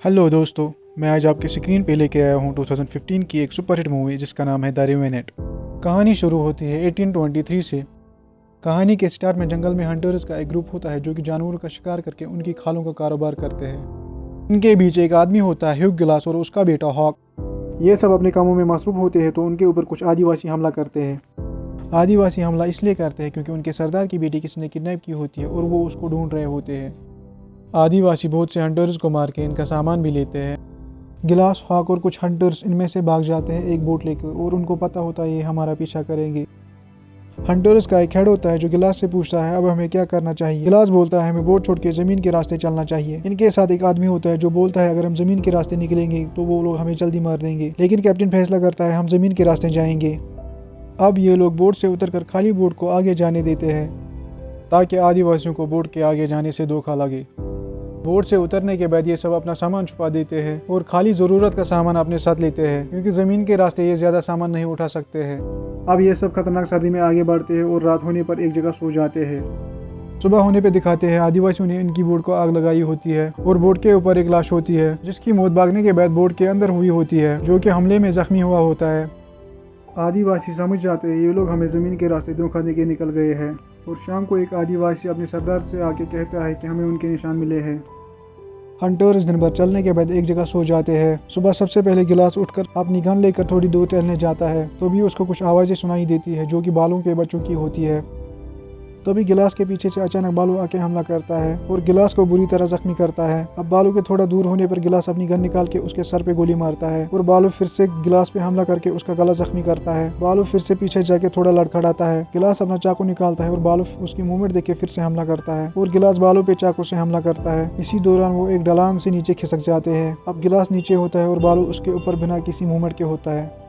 Hello दोस्तों, मैं आज आपके स्क्रीन पे लेके आया हूँ 2015 की एक सुपरहिट मूवी जिसका नाम है द रेवेनेंट। कहानी शुरू होती है 1823 से। कहानी के स्टार्ट में जंगल में हंटर्स का एक ग्रुप होता है जो कि जानवरों का शिकार करके उनकी खालों का कारोबार करते हैं। इनके बीच एक आदमी होता है ह्यूग ग्लास और उसका बेटा हॉक। ये सब अपने कामों में मसरूफ होते हैं तो उनके ऊपर कुछ आदिवासी हमला करते हैं। आदिवासी हमला इसलिए करते हैं क्योंकि उनके सरदार की बेटी किसी ने किडनैप की होती है और वो उसको ढूंढ रहे होते हैं। आदिवासी बहुत से हंटर्स को मार के इनका सामान भी लेते हैं। गिलास, हॉक और कुछ हंटर्स इनमें से भाग जाते हैं एक बोट लेकर और उनको पता होता है ये हमारा पीछा करेंगे। हंटर्स का एक हेड होता है जो गिलास से पूछता है अब हमें क्या करना चाहिए। गिलास बोलता है हमें बोट छोड़ के जमीन के रास्ते चलना चाहिए। इनके साथ एक आदमी होता है जो बोलता है अगर हम जमीन के रास्ते निकलेंगे तो वो लोग हमें जल्दी मार देंगे, लेकिन कैप्टन फैसला करता है हम जमीन के रास्ते जाएंगे। अब ये लोग बोट से उतरकर खाली बोट को आगे जाने देते हैं ताकि आदिवासियों को बोट के आगे जाने से धोखा लगे। बोट से उतरने के बाद ये सब अपना सामान छुपा देते हैं और खाली ज़रूरत का सामान अपने साथ लेते हैं क्योंकि ज़मीन के रास्ते ये ज़्यादा सामान नहीं उठा सकते हैं। अब ये सब खतरनाक सर्दी में आगे बढ़ते हैं और रात होने पर एक जगह सो जाते हैं। सुबह होने पे दिखाते हैं आदिवासियों ने इनकी बोट को आग लगाई होती है और बोट के ऊपर एक लाश होती है जिसकी मौत भागने के बाद बोट के अंदर हुई होती है, जो कि हमले में जख्मी हुआ होता है। आदिवासी समझ जाते हैं ये लोग हमें ज़मीन के रास्ते धोखा दे के निकल गए हैं और शाम को एक आदिवासी अपने सरदार से आके कहता है कि हमें उनके निशान मिले हैं। हंटर्स दिन भर चलने के बाद एक जगह सो जाते हैं। सुबह सबसे पहले गिलास उठकर अपनी गन लेकर थोड़ी दूर टहलने जाता है तो भी उसको कुछ आवाज़ें सुनाई देती है जो कि बालों के बच्चों की होती है। तभी गिलास के पीछे से अचानक बालू आके हमला करता है और गिलास को बुरी तरह जख्मी करता है। अब बालू के थोड़ा दूर होने पर गिलास अपनी गन निकाल के उसके सर पे गोली मारता है और बालू फिर से गिलास पे हमला करके उसका गला जख्मी करता है। बालू फिर से पीछे जाके थोड़ा लड़खड़ाता है। गिलास अपना चाकू निकालता है और बालू उसकी मूवमेंट देख के फिर से हमला करता है और गिलास बालू पे चाकू से हमला करता है। इसी दौरान वो एक ढलान से नीचे खिसक जाते हैं। अब गिलास नीचे होता है और बालू उसके ऊपर बिना किसी मूवमेंट के होता है।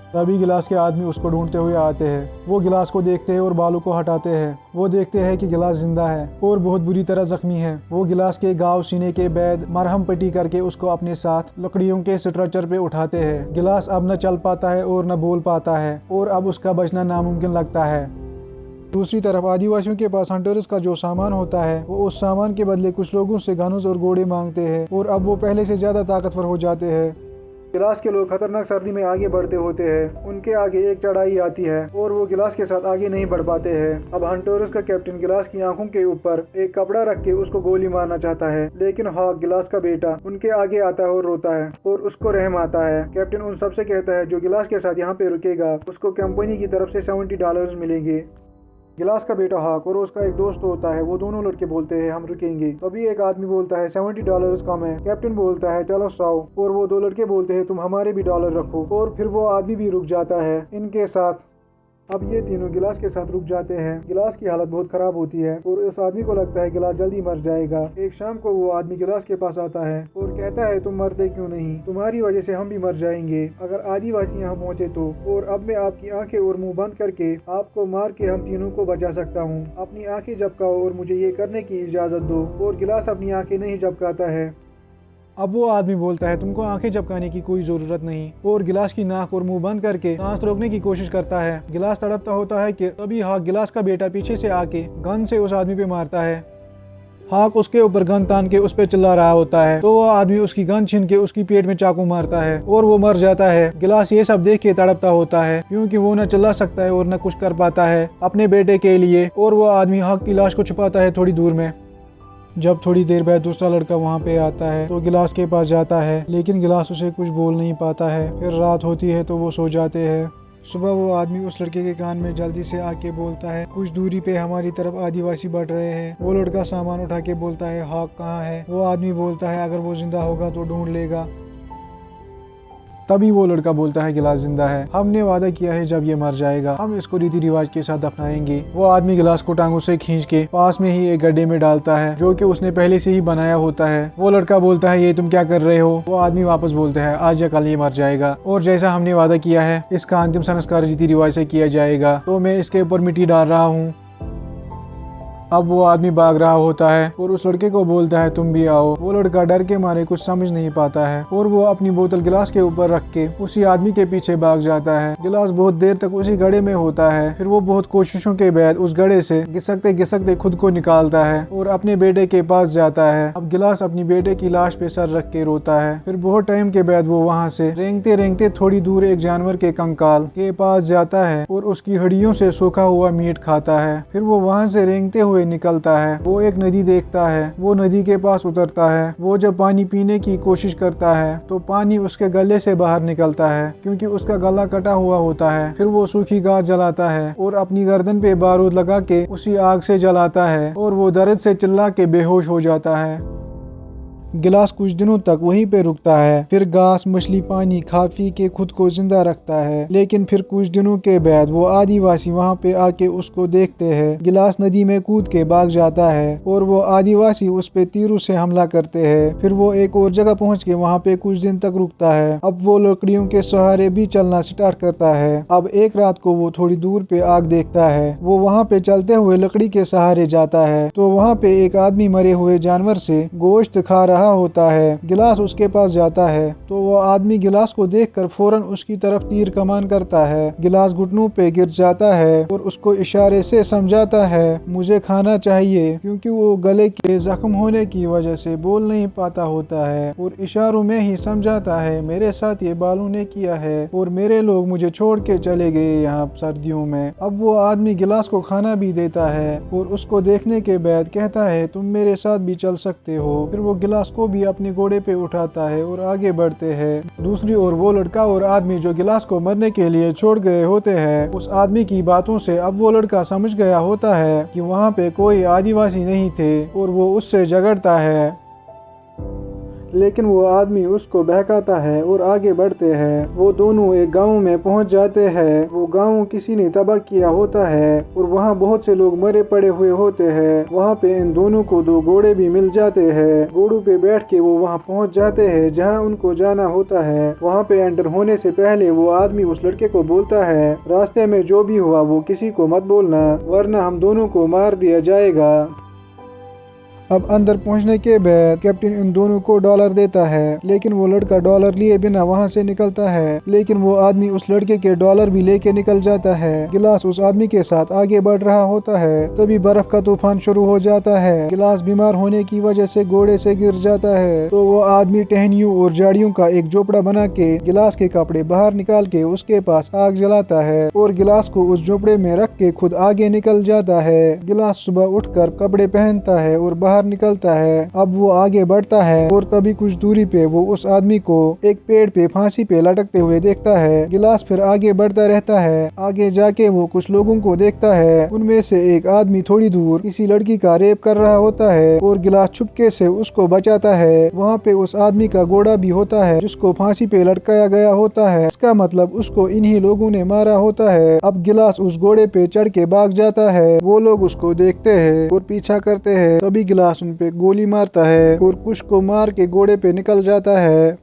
तभी गिलास के आदमी उसको ढूंढते हुए आते हैं। वो गिलास को देखते हैं और बालू को हटाते हैं। वो देखते हैं कि गिलास जिंदा है और बहुत बुरी तरह जख्मी है। वो गिलास के घाव सीने के बाद मरहम पट्टी करके उसको अपने साथ लकड़ियों के स्ट्रेचर पे उठाते हैं। गिलास अब न चल पाता है और न बोल पाता है और अब उसका बचना नामुमकिन लगता है। दूसरी तरफ आदिवासियों के पास हंटर्स का जो सामान होता है वो उस सामान के बदले कुछ लोगों से गन्स और घोड़े मांगते हैं और अब वो पहले से ज्यादा ताकतवर हो जाते हैं। गिलास के लोग खतरनाक सर्दी में आगे बढ़ते होते हैं। उनके आगे एक चढ़ाई आती है और वो गिलास के साथ आगे नहीं बढ़ पाते हैं। अब हंटर्स का कैप्टन गिलास की आंखों के ऊपर एक कपड़ा रख के उसको गोली मारना चाहता है, लेकिन हॉक, गिलास का बेटा, उनके आगे आता है और रोता है और उसको रहम आता है। कैप्टन उन सबसे कहता है जो गिलास के साथ यहाँ पे रुकेगा उसको कंपनी की तरफ से $70 मिलेंगे। गिलास का बेटा हॉक और उसका एक दोस्त होता है, वो दोनों लड़के बोलते हैं हम रुकेंगे। तभी एक आदमी बोलता है $70 कम है। कैप्टन बोलता है चलो 100 और वो दो लड़के बोलते हैं तुम हमारे भी डॉलर रखो और फिर वो आदमी भी रुक जाता है इनके साथ। अब ये तीनों गिलास के साथ रुक जाते हैं। गिलास की हालत बहुत खराब होती है और उस आदमी को लगता है गिलास जल्दी मर जाएगा। एक शाम को वो आदमी गिलास के पास आता है और कहता है तुम मरते क्यों नहीं, तुम्हारी वजह से हम भी मर जाएंगे अगर आदिवासी यहाँ पहुँचे तो, और अब मैं आपकी आंखें और मुंह बंद करके आपको मार के हम तीनों को बचा सकता हूँ। अपनी आंखें झपकाओ और मुझे ये करने की इजाजत दो। और गिलास अपनी आंखें नहीं झपकाता है। अब वो आदमी बोलता है तुमको आंखें झपकाने की कोई जरूरत नहीं और गिलास की नाक और मुंह बंद करके सांस रोकने की कोशिश करता है। गिलास तड़पता होता है कि तभी हॉक, गिलास का बेटा, पीछे से आके गन से उस आदमी पे मारता है। हॉक उसके ऊपर गन तान के उस पे चिल्ला रहा होता है तो वो आदमी उसकी गन छीन के उसकी पेट में चाकू मारता है और वो मर जाता है। गिलास ये सब देख के तड़पता होता है क्योंकि वो न चिल्ला सकता है और न कुछ कर पाता है अपने बेटे के लिए, और वो आदमी हॉक की लाश को छुपाता है थोड़ी दूर में। जब थोड़ी देर बाद दूसरा लड़का वहाँ पे आता है तो गिलास के पास जाता है, लेकिन गिलास उसे कुछ बोल नहीं पाता है। फिर रात होती है तो वो सो जाते हैं। सुबह वो आदमी उस लड़के के कान में जल्दी से आके बोलता है कुछ दूरी पे हमारी तरफ आदिवासी बढ़ रहे हैं। वो लड़का सामान उठा के बोलता है हॉक कहाँ है। वो आदमी बोलता है अगर वो जिंदा होगा तो ढूंढ लेगा। तभी वो लड़का बोलता है गिलास जिंदा है, हमने वादा किया है जब ये मर जाएगा हम इसको रीति रिवाज के साथ दफनाएंगे। वो आदमी गिलास को टांगों से खींच के पास में ही एक गड्ढे में डालता है जो कि उसने पहले से ही बनाया होता है। वो लड़का बोलता है ये तुम क्या कर रहे हो। वो आदमी वापस बोलता है आज या कल ये मर जाएगा और जैसा हमने वादा किया है इसका अंतिम संस्कार रीति रिवाज से किया जाएगा, तो मैं इसके ऊपर मिट्टी डाल रहा हूँ। अब वो आदमी भाग रहा होता है और उस लड़के को बोलता है तुम भी आओ। वो लड़का डर के मारे कुछ समझ नहीं पाता है और वो अपनी बोतल गिलास के ऊपर रख के उसी आदमी के पीछे भाग जाता है। गिलास बहुत देर तक उसी गड्ढे में होता है। फिर वो बहुत कोशिशों के बाद उस गड्ढे से घिसकते घिसकते खुद को निकालता है और अपने बेटे के पास जाता है। अब गिलास अपनी बेटे की लाश पे सर रख के रोता है। फिर बहुत टाइम के बाद वो वहाँ से रेंगते रेंगते थोड़ी दूर एक जानवर के कंकाल के पास जाता है और उसकी हड्डियों से सूखा हुआ मीट खाता है। फिर वो वहाँ से रेंगते हुए निकलता है। वो एक नदी देखता है। वो नदी के पास उतरता है। वो जब पानी पीने की कोशिश करता है तो पानी उसके गले से बाहर निकलता है क्योंकि उसका गला कटा हुआ होता है। फिर वो सूखी घास जलाता है और अपनी गर्दन पे बारूद लगा के उसी आग से जलाता है और वो दर्द से चिल्ला के बेहोश हो जाता है। गिलास कुछ दिनों तक वहीं पे रुकता है। फिर घास मछली पानी खा पी के खुद को जिंदा रखता है। लेकिन फिर कुछ दिनों के बाद वो आदिवासी वहाँ पे आके उसको देखते हैं। गिलास नदी में कूद के भाग जाता है और वो आदिवासी उस पे तीरों से हमला करते हैं। फिर वो एक और जगह पहुँच के वहाँ पे कुछ दिन तक रुकता है। अब वो लकड़ियों के सहारे भी चलना स्टार्ट करता है। अब एक रात को वो थोड़ी दूर पे आग देखता है। वो वहाँ पे चलते हुए लकड़ी के सहारे जाता है तो वहाँ पे एक आदमी मरे हुए जानवर से गोश्त खा रहा होता है। गिलास उसके पास जाता है तो वो आदमी गिलास को देखकर फौरन उसकी तरफ तीर कमान करता है। गिलास घुटनों पे गिर जाता है और उसको इशारे से समझाता है मुझे खाना चाहिए, क्योंकि वो गले के जख्म होने की वजह से बोल नहीं पाता होता है और इशारों में ही समझाता है मेरे साथ ये बालू ने किया है और मेरे लोग मुझे छोड़ के चले गए यहाँ सर्दियों में। अब वो आदमी गिलास को खाना भी देता है और उसको देखने के बाद कहता है तुम मेरे साथ भी चल सकते हो। फिर वो गिलास को भी अपने घोड़े पे उठाता है और आगे बढ़ते हैं। दूसरी ओर वो लड़का और आदमी जो गिलास को मरने के लिए छोड़ गए होते हैं, उस आदमी की बातों से अब वो लड़का समझ गया होता है कि वहाँ पे कोई आदिवासी नहीं थे और वो उससे झगड़ता है। लेकिन वो आदमी उसको बहकाता है और आगे बढ़ते हैं। वो दोनों एक गांव में पहुंच जाते हैं। वो गांव किसी ने तबाह किया होता है और वहां बहुत से लोग मरे पड़े हुए होते हैं। वहां पे इन दोनों को 2 घोड़े भी मिल जाते हैं। घोड़ों पे बैठ के वो वहां पहुंच जाते हैं जहां उनको जाना होता है। वहां पे एंटर होने से पहले वो आदमी उस लड़के को बोलता है रास्ते में जो भी हुआ वो किसी को मत बोलना वरना हम दोनों को मार दिया जाएगा। अब अंदर पहुंचने के बाद कैप्टन इन दोनों को $1 देता है, लेकिन वो लड़का $1 लिए बिना वहां से निकलता है। लेकिन वो आदमी उस लड़के के $1 भी लेके निकल जाता है। गिलास उस आदमी के साथ आगे बढ़ रहा होता है। तभी बर्फ का तूफान शुरू हो जाता है। गिलास बीमार होने की वजह से घोड़े से गिर जाता है तो वो आदमी टहनियों और झाड़ियों का एक झोपड़ा बना के गिलास के कपड़े बाहर निकाल के उसके पास आग जलाता है और गिलास को उस झोपड़े में रख के खुद आगे निकल जाता है। गिलास सुबह उठकर कपड़े पहनता है और बाहर निकलता है। अब वो आगे बढ़ता है और तभी कुछ दूरी पे वो उस आदमी को एक पेड़ पे फांसी पे लटकते हुए देखता है। गिलास फिर आगे बढ़ता रहता है। आगे जाके वो कुछ लोगों को देखता है। उनमें से एक आदमी थोड़ी दूर किसी लड़की का रेप कर रहा होता है और गिलास चुपके से उसको बचाता है। वहाँ पे उस आदमी का घोड़ा भी होता है जिसको फांसी पे लटकाया गया होता है। इसका मतलब उसको इन्हीं लोगों ने मारा होता है। अब गिलास उस घोड़े पे चढ़ के भाग जाता है। वो लोग उसको देखते हैं और पीछा करते हैं। तभी गिलास उन पे गोली मारता है और कुछ को मार के घोड़े पे निकल जाता है।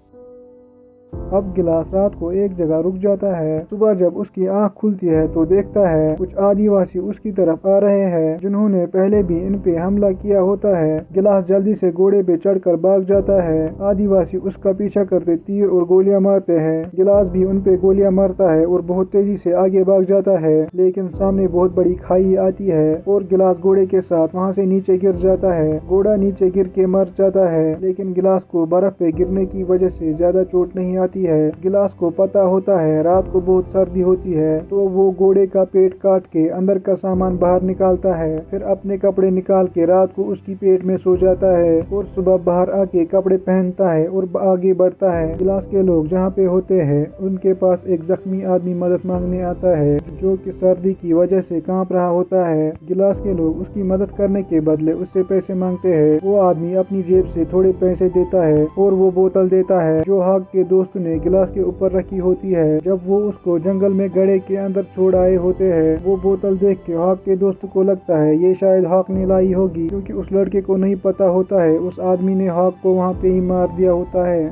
अब गिलास रात को एक जगह रुक जाता है। सुबह जब उसकी आंख खुलती है तो देखता है कुछ आदिवासी उसकी तरफ आ रहे हैं जिन्होंने पहले भी इन पे हमला किया होता है। गिलास जल्दी से घोड़े पे चढ़कर भाग जाता है। आदिवासी उसका पीछा करते तीर और गोलियां मारते हैं। गिलास भी उन पे गोलियां मारता है और बहुत तेजी से आगे भाग जाता है, लेकिन सामने बहुत बड़ी खाई आती है और गिलास घोड़े के साथ वहाँ से नीचे गिर जाता है। घोड़ा नीचे गिर के मर जाता है, लेकिन गिलास को बर्फ पे गिरने की वजह से ज्यादा चोट नहीं आती है। गिलास को पता होता है रात को बहुत सर्दी होती है तो वो घोड़े का पेट काट के अंदर का सामान बाहर निकालता है। फिर अपने कपड़े निकाल के रात को उसकी पेट में सो जाता है और सुबह बाहर आके कपड़े पहनता है और आगे बढ़ता है। गिलास के लोग जहाँ पे होते हैं उनके पास एक जख्मी आदमी मदद मांगने आता है जो कि सर्दी की वजह से कांप रहा होता है। गिलास के लोग उसकी मदद करने के बदले उससे पैसे मांगते हैं। वो आदमी अपनी जेब से थोड़े पैसे देता है और वो बोतल देता है जो हॉक के दोस्त ने गिलास के ऊपर रखी होती है। जब वो उसको जंगल में गड्ढे के अंदर छोड़ आए होते हैं, वो बोतल देख के हॉक के दोस्त को लगता है ये शायद हॉक ने लाई होगी, क्योंकि उस लड़के को नहीं पता होता है उस आदमी ने हॉक को वहाँ पे ही मार दिया होता है।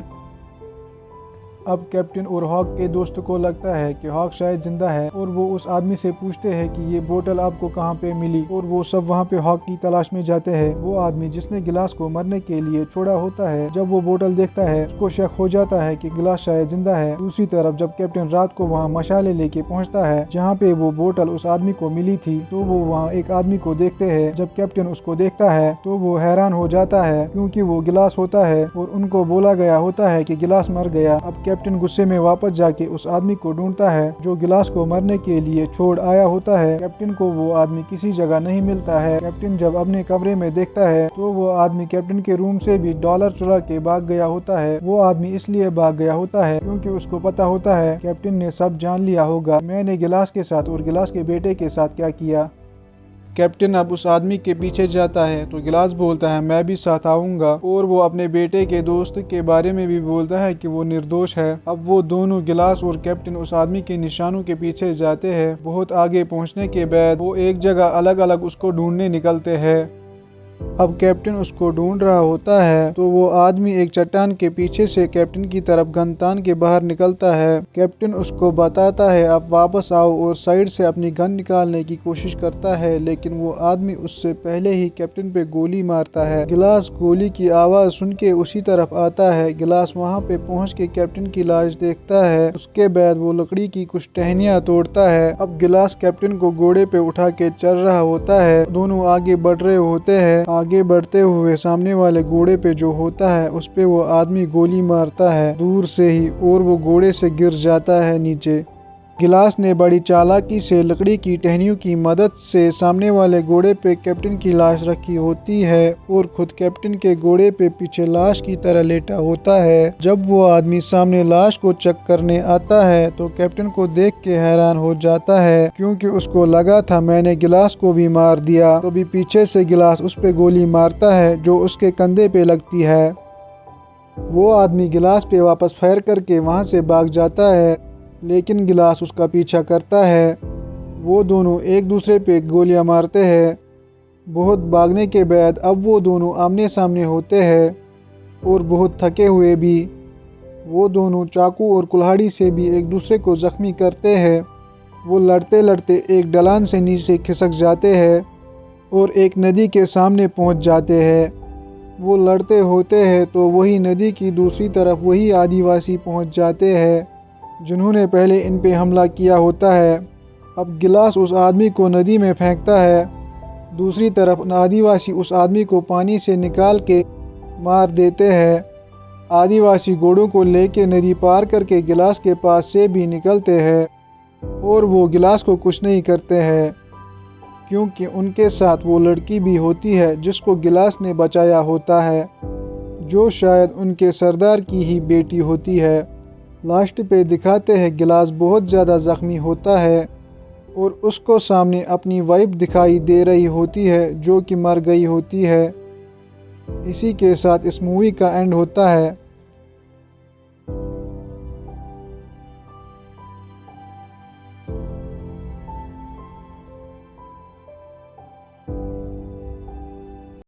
अब कैप्टन और हॉक के दोस्त को लगता है कि हॉक शायद जिंदा है और वो उस आदमी से पूछते हैं कि ये बोतल आपको कहाँ पे मिली, और वो सब वहाँ पे हॉक की तलाश में जाते हैं। वो आदमी जिसने गिलास को मरने के लिए छोड़ा होता है, जब वो बोतल देखता है उसको शक हो जाता है कि गिलास शायद जिंदा है। दूसरी तरफ जब कैप्टन रात को वहाँ मशाले लेके पहुँचता है जहाँ पे वो बोतल उस आदमी को मिली थी, तो वो वहाँ एक आदमी को देखते हैं। जब कैप्टन उसको देखता है तो वो हैरान हो जाता है क्योंकि वो गिलास होता है और उनको बोला गया होता है कि गिलास मर गया। अब कैप्टन गुस्से में वापस जाके उस आदमी को ढूंढता है जो गिलास को मरने के लिए छोड़ आया होता है। कैप्टन को वो आदमी किसी जगह नहीं मिलता है। कैप्टन जब अपने कमरे में देखता है तो वो आदमी कैप्टन के रूम से भी डॉलर चुरा के भाग गया होता है। वो आदमी इसलिए भाग गया होता है क्योंकि उसको पता होता है कैप्टन ने सब जान लिया होगा, मैंने गिलास के साथ और गिलास के बेटे के साथ क्या किया। कैप्टन अब उस आदमी के पीछे जाता है तो गिलास बोलता है मैं भी साथ आऊंगा, और वो अपने बेटे के दोस्त के बारे में भी बोलता है कि वो निर्दोष है। अब वो दोनों गिलास और कैप्टन उस आदमी के निशानों के पीछे जाते हैं। बहुत आगे पहुंचने के बाद वो एक जगह अलग अलग उसको ढूंढने निकलते हैं। अब कैप्टन उसको ढूंढ रहा होता है तो वो आदमी एक चट्टान के पीछे से कैप्टन की तरफ गन तान के बाहर निकलता है। कैप्टन उसको बताता है आप वापस आओ, और साइड से अपनी गन निकालने की कोशिश करता है, लेकिन वो आदमी उससे पहले ही कैप्टन पे गोली मारता है। गिलास गोली की आवाज सुन के उसी तरफ आता है। गिलास वहाँ पे पहुँच के कैप्टन की लाश देखता है। उसके बाद वो लकड़ी की कुछ टहनियाँ तोड़ता है। अब गिलास कैप्टन को घोड़े पे उठा के चल रहा होता है। दोनों आगे बढ़ रहे होते हैं। आगे बढ़ते हुए सामने वाले घोड़े पे जो होता है उस पे वो आदमी गोली मारता है दूर से ही, और वो घोड़े से गिर जाता है नीचे। गिलास ने बड़ी चालाकी से लकड़ी की टहनियों की मदद से सामने वाले घोड़े पे कैप्टन की लाश रखी होती है और खुद कैप्टन के घोड़े पे पीछे लाश की तरह लेटा होता है। जब वो आदमी सामने लाश को चेक करने आता है तो कैप्टन को देख के हैरान हो जाता है क्योंकि उसको लगा था मैंने गिलास को भी मार दिया। तो भी पीछे से गिलास उस पे गोली मारता है जो उसके कंधे पे लगती है। वो आदमी गिलास पे वापस फायर करके वहाँ से भाग जाता है, लेकिन गिलास उसका पीछा करता है। वो दोनों एक दूसरे पे गोलियां मारते हैं। बहुत भागने के बाद अब वो दोनों आमने सामने होते हैं और बहुत थके हुए भी। वो दोनों चाकू और कुल्हाड़ी से भी एक दूसरे को जख्मी करते हैं। वो लड़ते लड़ते एक ढलान से नीचे खिसक जाते हैं और एक नदी के सामने पहुंच जाते हैं। वो लड़ते होते हैं तो वही नदी की दूसरी तरफ वही आदिवासी पहुंच जाते हैं जिन्होंने पहले इन पे हमला किया होता है। अब गिलास उस आदमी को नदी में फेंकता है। दूसरी तरफ आदिवासी उस आदमी को पानी से निकाल के मार देते हैं। आदिवासी घोड़ों को लेके नदी पार करके गिलास के पास से भी निकलते हैं और वो गिलास को कुछ नहीं करते हैं क्योंकि उनके साथ वो लड़की भी होती है जिसको गिलास ने बचाया होता है, जो शायद उनके सरदार की ही बेटी होती है। लास्ट पे दिखाते हैं गिलास बहुत ज़्यादा ज़ख्मी होता है और उसको सामने अपनी वाइफ दिखाई दे रही होती है जो कि मर गई होती है। इसी के साथ इस मूवी का एंड होता है।